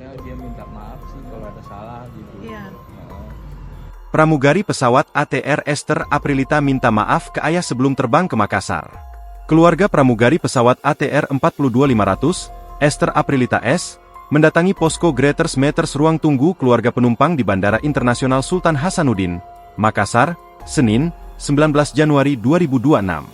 Ada dia minta maaf sih kalau ada salah gitu. Iya. Pramugari pesawat ATR Esther Aprilita minta maaf ke ayah sebelum terbang ke Makassar. Keluarga pramugari pesawat ATR 42500, Esther Aprilita S., mendatangi posko Greters Meters ruang tunggu keluarga penumpang di Bandara Internasional Sultan Hasanuddin, Makassar, Senin, 19 Januari 2026.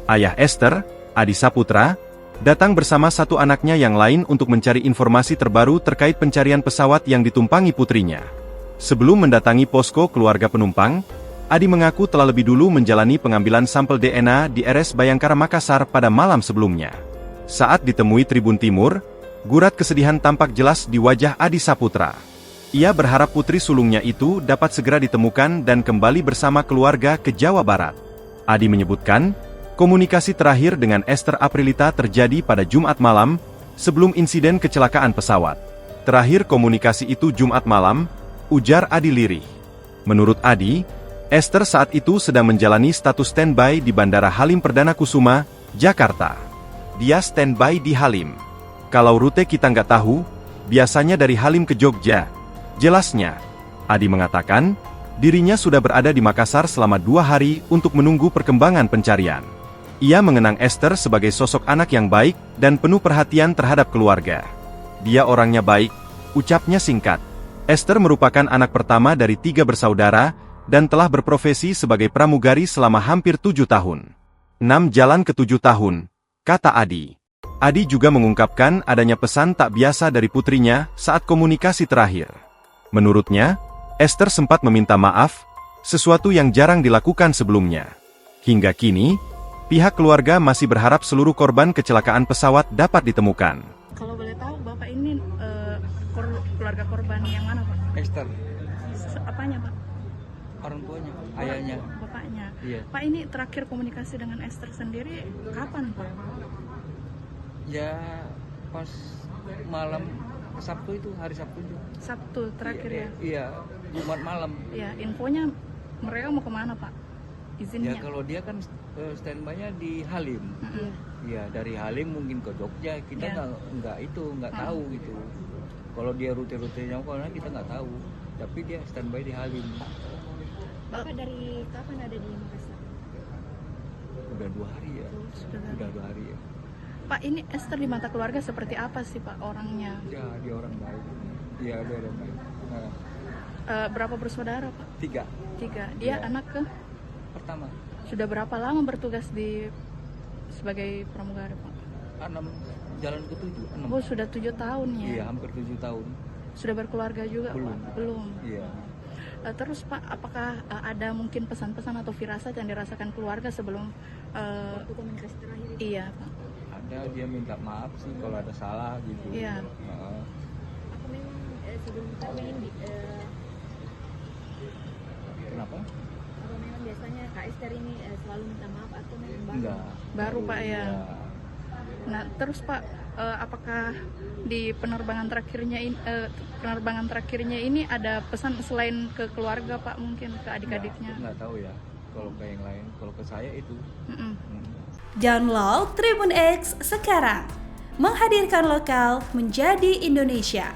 Ayah Esther, Adi Saputra, datang bersama satu anaknya yang lain untuk mencari informasi terbaru terkait pencarian pesawat yang ditumpangi putrinya. Sebelum mendatangi posko keluarga penumpang, Adi mengaku telah lebih dulu menjalani pengambilan sampel DNA di RS Bayangkara Makassar pada malam sebelumnya. Saat ditemui Tribun Timur, gurat kesedihan tampak jelas di wajah Adi Saputra. Ia berharap putri sulungnya itu dapat segera ditemukan dan kembali bersama keluarga ke Jawa Barat. Adi menyebutkan, komunikasi terakhir dengan Esther Aprilita terjadi pada Jumat malam, sebelum insiden kecelakaan pesawat. Terakhir komunikasi itu Jumat malam, ujar Adi lirih. Menurut Adi, Esther saat itu sedang menjalani status standby di Bandara Halim Perdana Kusuma, Jakarta. Dia standby di Halim. Kalau rute kita nggak tahu, biasanya dari Halim ke Jogja. Jelasnya, Adi mengatakan, dirinya sudah berada di Makassar selama 2 hari untuk menunggu perkembangan pencarian. Ia mengenang Esther sebagai sosok anak yang baik dan penuh perhatian terhadap keluarga. Dia orangnya baik, ucapnya singkat. Esther merupakan anak pertama dari 3 bersaudara, dan telah berprofesi sebagai pramugari selama hampir 7 tahun. 6 jalan ke 7 tahun, kata Adi. Adi juga mengungkapkan adanya pesan tak biasa dari putrinya saat komunikasi terakhir. Menurutnya, Esther sempat meminta maaf, sesuatu yang jarang dilakukan sebelumnya. Hingga kini, pihak keluarga masih berharap seluruh korban kecelakaan pesawat dapat ditemukan. Kalau boleh tahu, Bapak ini keluarga korban yang mana, Pak? Esther, Apanya, Pak? orang tuanya, ayahnya. Bapaknya. Iya. Pak, ini terakhir komunikasi dengan Esther sendiri kapan, Pak? Ya pas malam Sabtu itu, hari Sabtu itu. Sabtu terakhir ya? Iya, Jumat malam. Ya, infonya mereka mau kemana, Pak? Ya Izinnya? kalau dia kan standby-nya di Halim. Ya dari Halim mungkin ke Jogja, kita Iya. nggak tahu gitu. Kalau dia rute-rutenya kemana kita nggak tahu. Tapi dia standby di Halim. Bapak dari kapan ada di Makassar? Udah 2 hari ya. Udah 2 hari ya. Pak, ini Esther di mata keluarga seperti apa sih, Pak, orangnya? Ya dia orang baik. Iya dia orang baik. Nah, Berapa bersaudara, Pak? 3 3. Dia Iya. anak ke? pertama. Sudah berapa lama bertugas sebagai pramugari, Pak? 6 jalan ke 7. 6. Oh, sudah 7 tahun ya? Iya hampir 7 tahun. Sudah berkeluarga juga, Belum. Pak? Belum. Iya. Terus, Pak, apakah ada mungkin pesan-pesan atau firasat yang dirasakan keluarga sebelum Waktu komunikasi terakhir itu? iya, Pak? Ada dia minta maaf sih kalau ada salah gitu. Iya. Apa memang sebelum terbang Kenapa? apa memang biasanya Kak Esther ini selalu minta maaf atau memang baru? Enggak. Baru, Pak, ya? Iya. Nah, terus, Pak, apakah di penerbangan terakhirnya ini ada pesan selain ke keluarga, Pak, mungkin ke adik-adiknya? Nggak tahu ya. Kalau ke yang lain, kalau ke saya itu. Download Tribun X sekarang, menghadirkan lokal menjadi Indonesia.